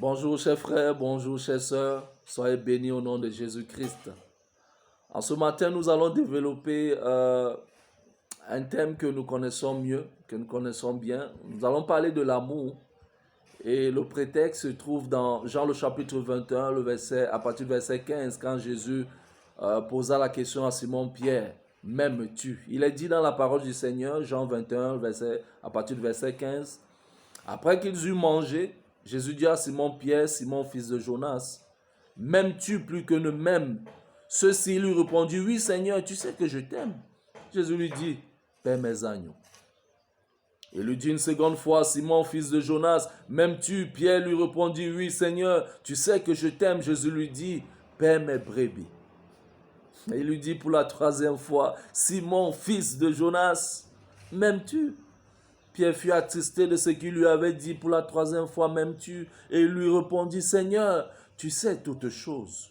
Bonjour chers frères, bonjour chères sœurs, soyez bénis au nom de Jésus-Christ. En ce matin, nous allons développer un thème que nous connaissons mieux, que nous connaissons bien. Nous allons parler de l'amour et le prétexte se trouve dans Jean le chapitre 21, à partir du verset 15, quand Jésus posa la question à Simon-Pierre, m'aimes-tu? Il est dit dans la parole du Seigneur, Jean 21, à partir du verset 15, après qu'ils eurent mangé, Jésus dit à Simon-Pierre, Simon fils de Jonas, m'aimes-tu plus que ne m'aime? Ceux-ci lui répondit, oui Seigneur, tu sais que je t'aime. Jésus lui dit, paie mes agneaux. Il lui dit une seconde fois, Simon fils de Jonas, m'aimes-tu? Pierre lui répondit, oui Seigneur, tu sais que je t'aime. Jésus lui dit, paie mes brebis. Et il lui dit pour la troisième fois, Simon fils de Jonas, m'aimes-tu? Pierre fut attristé de ce qu'il lui avait dit pour la troisième fois, m'aimes-tu? Et il lui répondit, Seigneur, tu sais toutes choses.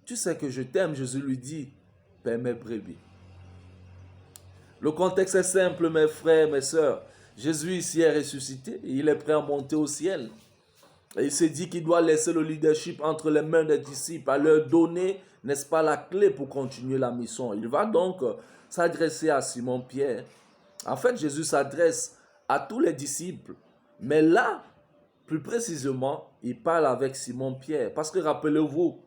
Tu sais que je t'aime. Jésus lui dit, paie mes brebis. Le contexte est simple, mes frères, mes sœurs. Jésus ici est ressuscité et il est prêt à monter au ciel. Et il s'est dit qu'il doit laisser le leadership entre les mains des disciples, à leur donner, n'est-ce pas, la clé pour continuer la mission. Il va donc s'adresser à Simon-Pierre. En fait, Jésus s'adresse à tous les disciples. Mais là, plus précisément, il parle avec Simon-Pierre. Parce que rappelez-vous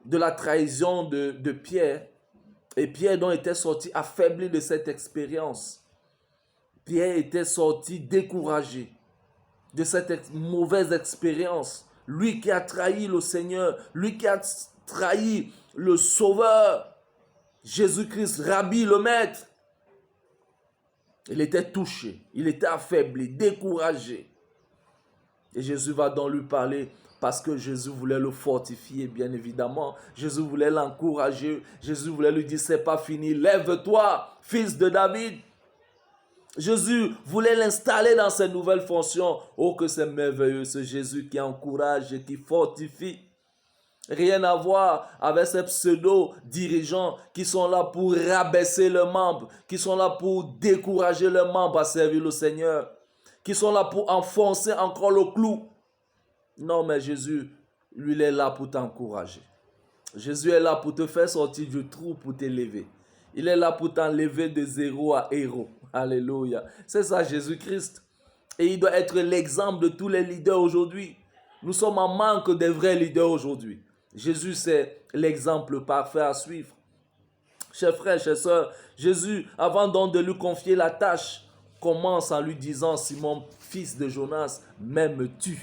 de la trahison de Pierre. Et Pierre donc était sorti affaibli de cette expérience. Pierre était sorti découragé de cette mauvaise expérience. Lui qui a trahi le Seigneur, lui qui a trahi le Sauveur, Jésus-Christ, Rabbi, le Maître. Il était touché, il était affaibli, découragé. Et Jésus va donc lui parler parce que Jésus voulait le fortifier, bien évidemment. Jésus voulait l'encourager. Jésus voulait lui dire, c'est pas fini, lève-toi, fils de David. Jésus voulait l'installer dans ses nouvelles fonctions. Oh, que c'est merveilleux, ce Jésus qui encourage et qui fortifie. Rien à voir avec ces pseudo-dirigeants qui sont là pour rabaisser leurs membres, qui sont là pour décourager leurs membres à servir le Seigneur, qui sont là pour enfoncer encore le clou. Non, mais Jésus, lui, il est là pour t'encourager. Jésus est là pour te faire sortir du trou, pour t'élever. Il est là pour t'enlever de zéro à héros. Alléluia. C'est ça Jésus-Christ. Et il doit être l'exemple de tous les leaders aujourd'hui. Nous sommes en manque des vrais leaders aujourd'hui. Jésus, c'est l'exemple parfait à suivre. Chers frères, chers sœurs, Jésus, avant donc de lui confier la tâche, commence en lui disant, Simon, fils de Jonas, m'aimes-tu?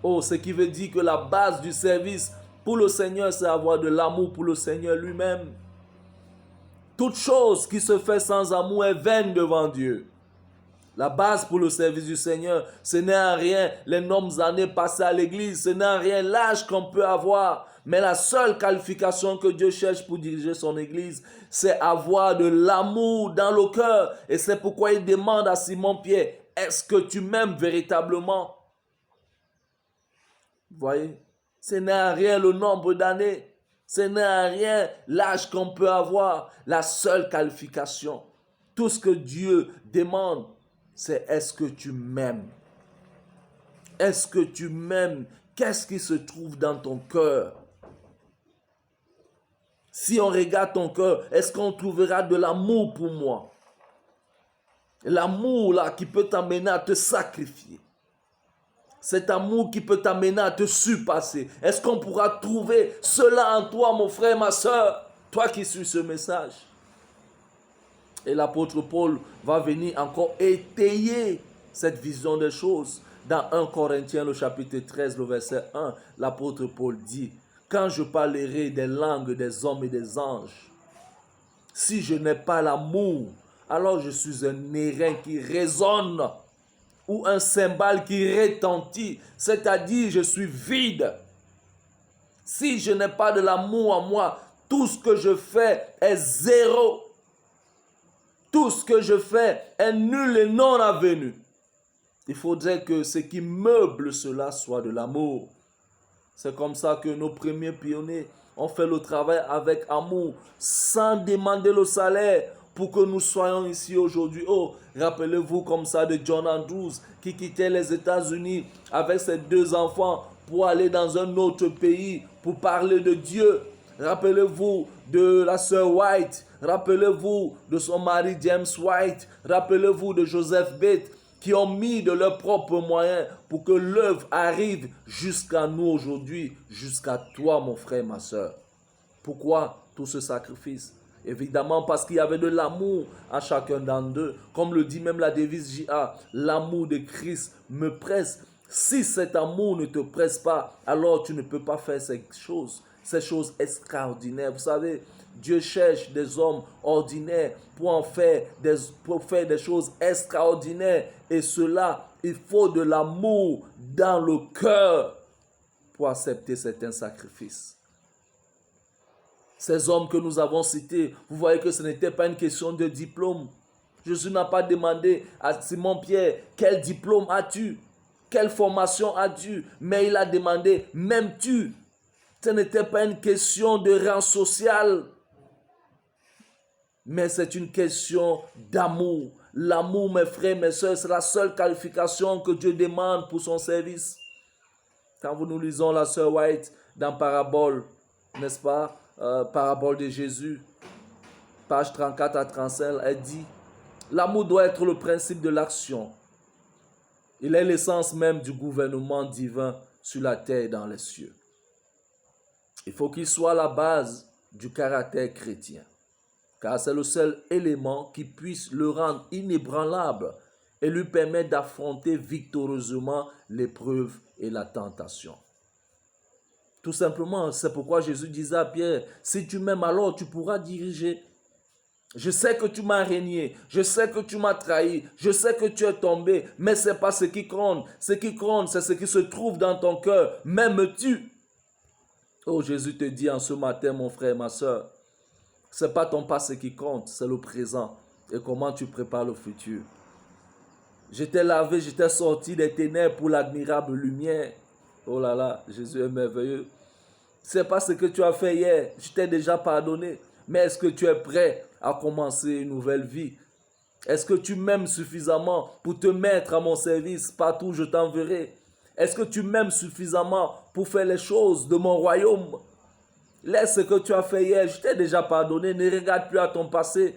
Oh, ce qui veut dire que la base du service pour le Seigneur, c'est avoir de l'amour pour le Seigneur lui-même. Toute chose qui se fait sans amour est vaine devant Dieu. La base pour le service du Seigneur, ce n'est en rien les nombres d'années passées à l'église, ce n'est en rien l'âge qu'on peut avoir. Mais la seule qualification que Dieu cherche pour diriger son église, c'est avoir de l'amour dans le cœur. Et c'est pourquoi il demande à Simon-Pierre, est-ce que tu m'aimes véritablement? Vous voyez, ce n'est en rien le nombre d'années, ce n'est en rien l'âge qu'on peut avoir. La seule qualification, tout ce que Dieu demande, c'est est-ce que tu m'aimes? Est-ce que tu m'aimes? Qu'est-ce qui se trouve dans ton cœur? Si on regarde ton cœur, est-ce qu'on trouvera de l'amour pour moi? L'amour là qui peut t'amener à te sacrifier. Cet amour qui peut t'amener à te surpasser. Est-ce qu'on pourra trouver cela en toi, mon frère, ma soeur? Toi qui suis ce message. Et l'apôtre Paul va venir encore étayer cette vision des choses. Dans 1 Corinthiens, le chapitre 13, le verset 1, l'apôtre Paul dit, « Quand je parlerai des langues des hommes et des anges, si je n'ai pas l'amour, alors je suis un airain qui résonne ou un cymbale qui retentit, c'est-à-dire je suis vide. Si je n'ai pas de l'amour en moi, tout ce que je fais est zéro. Tout ce que je fais est nul et non avenu. Il faudrait que ce qui meuble cela soit de l'amour. C'est comme ça que nos premiers pionniers ont fait le travail avec amour, sans demander le salaire, pour que nous soyons ici aujourd'hui. Oh, rappelez-vous comme ça de John Andrews qui quittait les États-Unis avec ses 2 enfants pour aller dans un autre pays, pour parler de Dieu. Rappelez-vous de la sœur White. Rappelez-vous de son mari James White. Rappelez-vous de Joseph Bate, qui ont mis de leurs propres moyens pour que l'œuvre arrive jusqu'à nous aujourd'hui, jusqu'à toi, mon frère, ma soeur. Pourquoi tout ce sacrifice? Évidemment parce qu'il y avait de l'amour à chacun d'entre eux. Comme le dit même la devise JA, l'amour de Christ me presse. Si cet amour ne te presse pas, alors tu ne peux pas faire ces choses extraordinaires. Vous savez, Dieu cherche des hommes ordinaires pour faire des choses extraordinaires. Et cela, il faut de l'amour dans le cœur pour accepter certains sacrifices. Ces hommes que nous avons cités, vous voyez que ce n'était pas une question de diplôme. Jésus n'a pas demandé à Simon-Pierre, quel diplôme as-tu? Quelle formation as-tu? Mais il a demandé, m'aimes-tu? Ce n'était pas une question de rang social, mais c'est une question d'amour. L'amour, mes frères, mes soeurs, c'est la seule qualification que Dieu demande pour son service. Quand nous lisons la sœur White dans Parabole, n'est-ce pas? Parabole de Jésus, page 34 à 35, elle dit, l'amour doit être le principe de l'action. Il est l'essence même du gouvernement divin sur la terre et dans les cieux. Il faut qu'il soit la base du caractère chrétien, car c'est le seul élément qui puisse le rendre inébranlable et lui permettre d'affronter victorieusement l'épreuve et la tentation. Tout simplement, c'est pourquoi Jésus disait à Pierre, si tu m'aimes alors tu pourras diriger. Je sais que tu m'as régné, je sais que tu m'as trahi, je sais que tu es tombé, mais ce n'est pas ce qui compte. Ce qui compte, c'est ce qui se trouve dans ton cœur. M'aimes-tu? Oh, Jésus te dit en ce matin, mon frère, ma soeur, ce n'est pas ton passé qui compte, c'est le présent et comment tu prépares le futur. Je t'ai lavé, je t'ai sorti des ténèbres pour l'admirable lumière. Oh là là, Jésus est merveilleux. Ce n'est pas ce que tu as fait hier, je t'ai déjà pardonné. Mais est-ce que tu es prêt à commencer une nouvelle vie? Est-ce que tu m'aimes suffisamment pour te mettre à mon service partout où je t'enverrai? Est-ce que tu m'aimes suffisamment pour faire les choses de mon royaume? Laisse ce que tu as fait hier, je t'ai déjà pardonné. Ne regarde plus à ton passé.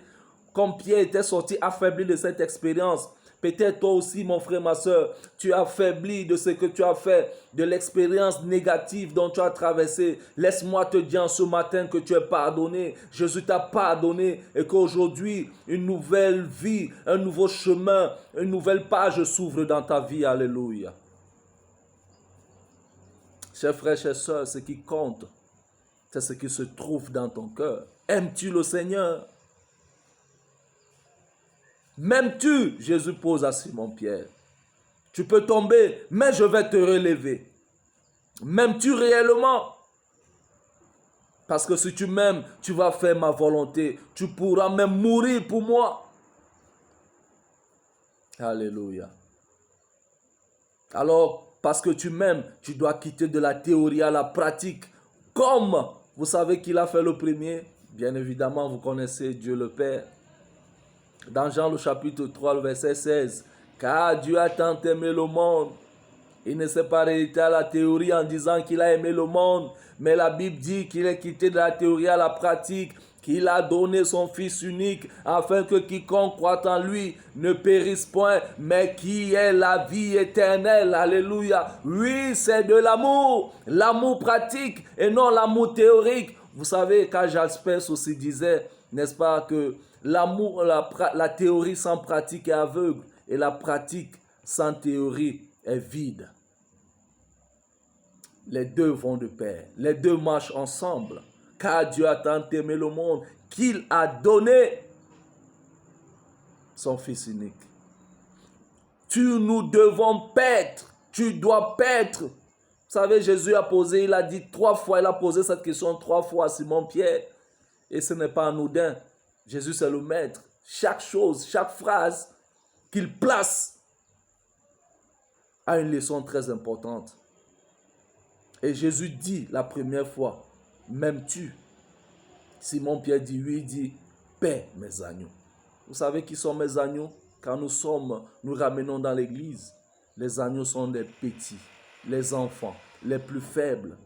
Comme Pierre était sorti affaibli de cette expérience, peut-être toi aussi, mon frère, ma soeur, tu es affaibli de ce que tu as fait, de l'expérience négative dont tu as traversé. Laisse-moi te dire ce matin que tu es pardonné. Jésus t'a pardonné et qu'aujourd'hui, une nouvelle vie, un nouveau chemin, une nouvelle page s'ouvre dans ta vie. Alléluia. Chers frères, chers sœurs, ce qui compte, c'est ce qui se trouve dans ton cœur. Aimes-tu le Seigneur? M'aimes-tu? Jésus pose à Simon-Pierre. Tu peux tomber, mais je vais te relever. M'aimes-tu réellement? Parce que si tu m'aimes, tu vas faire ma volonté. Tu pourras même mourir pour moi. Alléluia. Alors, parce que tu m'aimes, tu dois quitter de la théorie à la pratique. Comme vous savez qu'il a fait le premier, bien évidemment, vous connaissez Dieu le Père. Dans Jean le chapitre 3, le verset 16, « Car Dieu a tant aimé le monde. » Il ne s'est pas arrêté à la théorie en disant qu'il a aimé le monde, mais la Bible dit qu'il est quitté de la théorie à la pratique, qu'il a donné son Fils unique, afin que quiconque croit en lui ne périsse point, mais qui ait la vie éternelle. Alléluia. Oui, c'est de l'amour pratique et non l'amour théorique. Vous savez, quand Jaspers aussi disait, n'est-ce pas, que l'amour, la théorie sans pratique est aveugle et la pratique sans théorie est vide. Les deux vont de pair, les deux marchent ensemble. Car Dieu a tant aimé le monde qu'il a donné son Fils unique. Nous devons paître, tu dois paître. Vous savez, Jésus a posé, il a dit 3 fois, il a posé cette question 3 fois à Simon-Pierre. Et ce n'est pas anodin. Jésus c'est le maître. Chaque chose, chaque phrase qu'il place a une leçon très importante. Et Jésus dit la première fois, m'aimes-tu? Simon-Pierre dit oui, il dit, paix mes agneaux. Vous savez qui sont mes agneaux? Quand nous ramenons dans l'église, les agneaux sont des petits, les enfants. les plus faibles.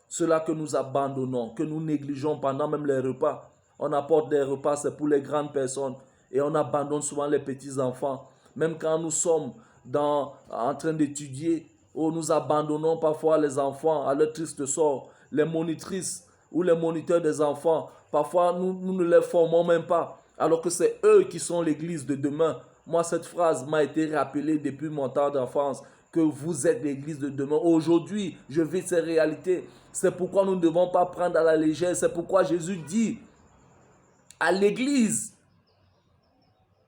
Ceux-là que nous abandonnons, que nous négligeons pendant même les repas. On apporte des repas, c'est pour les grandes personnes. Et on abandonne souvent les petits-enfants. Même quand nous sommes en train d'étudier, où nous abandonnons parfois les enfants à leur triste sort. Les monitrices ou les moniteurs des enfants, parfois nous ne les formons même pas. Alors que c'est eux qui sont l'église de demain. Moi, cette phrase m'a été rappelée depuis mon temps d'enfance, que vous êtes l'église de demain. Aujourd'hui, je vis ces réalités. C'est pourquoi nous ne devons pas prendre à la légère. C'est pourquoi Jésus dit à l'église,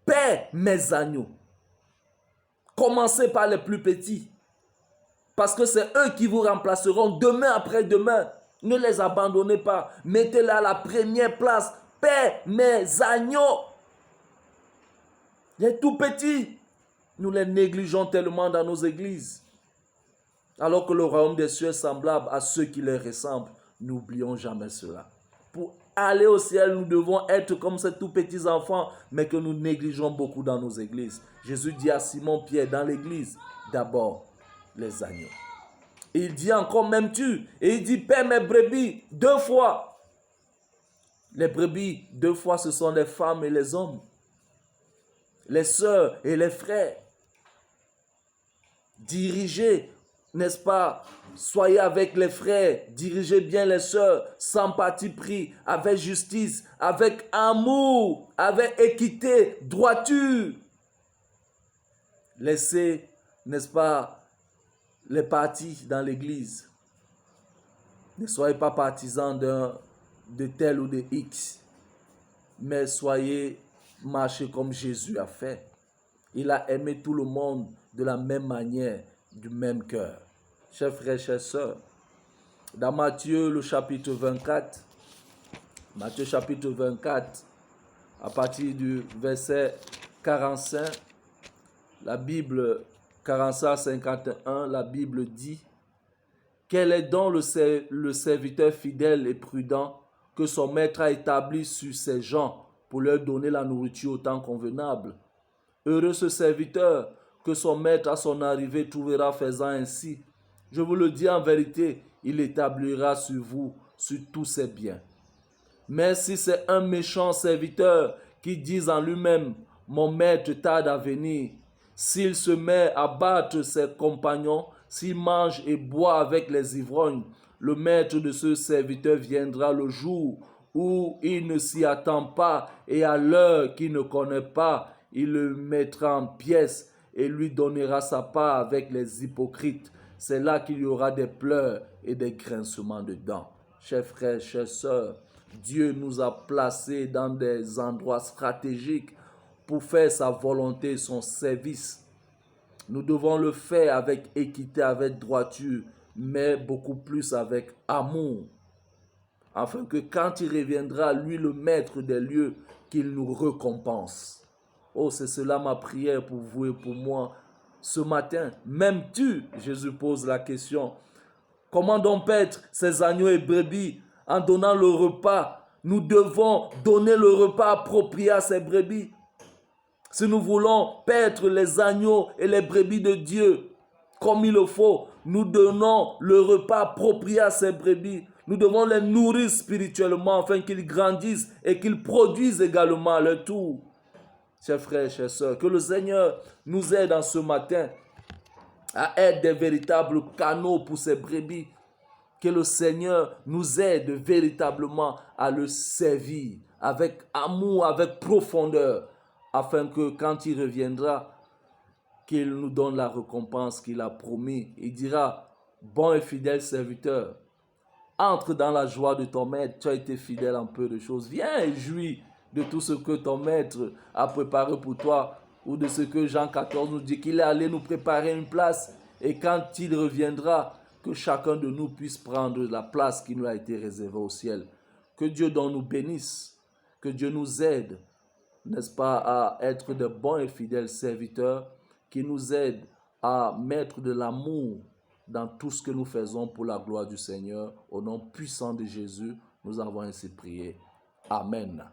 paie mes agneaux. Commencez par les plus petits. Parce que c'est eux qui vous remplaceront demain après demain. Ne les abandonnez pas. Mettez-les à la première place. Paie mes agneaux. Les tout petits, nous les négligeons tellement dans nos églises. Alors que le royaume des cieux est semblable à ceux qui les ressemblent. N'oublions jamais cela. Pour aller au ciel, nous devons être comme ces tout petits enfants, mais que nous négligeons beaucoup dans nos églises. Jésus dit à Simon-Pierre dans l'église, d'abord les agneaux. Il dit encore, m'aimes-tu? Et il dit, paie mes brebis 2 fois. Les brebis 2 fois, ce sont les femmes et les hommes. Les sœurs et les frères. Dirigez, n'est-ce pas? Soyez avec les frères, dirigez bien les sœurs, sans parti pris, avec justice, avec amour, avec équité, droiture. Laissez, n'est-ce pas, les partis dans l'église. Ne soyez pas partisans de tel ou de X, mais marchez comme Jésus a fait. Il a aimé tout le monde de la même manière, du même cœur. Chers frères, chères sœurs, dans Matthieu le chapitre 24, Matthieu chapitre 24, à partir du verset 45, la Bible 45-51, la Bible dit: quel est donc le serviteur fidèle et prudent que son maître a établi sur ses gens pour leur donner la nourriture au temps convenable? Heureux ce serviteur que son maître à son arrivée trouvera faisant ainsi. Je vous le dis en vérité, il établira sur vous, sur tous ses biens. Mais si c'est un méchant serviteur qui dit en lui-même, mon maître tarde à venir, s'il se met à battre ses compagnons, s'il mange et boit avec les ivrognes, le maître de ce serviteur viendra le jour où il ne s'y attend pas et à l'heure qu'il ne connaît pas, il le mettra en pièces et lui donnera sa part avec les hypocrites. C'est là qu'il y aura des pleurs et des grincements de dents. Chers frères, chères sœurs, Dieu nous a placés dans des endroits stratégiques pour faire sa volonté et son service. Nous devons le faire avec équité, avec droiture, mais beaucoup plus avec amour, afin que quand il reviendra, lui le maître des lieux, qu'il nous récompense. Oh, c'est cela ma prière pour vous et pour moi ce matin. M'aimes-tu? Jésus pose la question. Comment donc paître ces agneaux et brebis en donnant le repas? Nous devons donner le repas approprié à ces brebis. Si nous voulons paître les agneaux et les brebis de Dieu comme il le faut, nous donnons le repas approprié à ces brebis. Nous devons les nourrir spirituellement afin qu'ils grandissent et qu'ils produisent également à leur tour. Chers frères, chères sœurs, que le Seigneur nous aide en ce matin à être des véritables canaux pour ces brebis. Que le Seigneur nous aide véritablement à le servir avec amour, avec profondeur, afin que quand il reviendra, qu'il nous donne la récompense qu'il a promis. Il dira, bon et fidèle serviteur, entre dans la joie de ton maître, tu as été fidèle en peu de choses. Viens et jouis de tout ce que ton maître a préparé pour toi, ou de ce que Jean 14 nous dit, qu'il est allé nous préparer une place, et quand il reviendra, que chacun de nous puisse prendre la place qui nous a été réservée au ciel. Que Dieu donc nous bénisse, que Dieu nous aide, n'est-ce pas, à être de bons et fidèles serviteurs, qui nous aident à mettre de l'amour dans tout ce que nous faisons pour la gloire du Seigneur. Au nom puissant de Jésus, nous avons ainsi prié. Amen.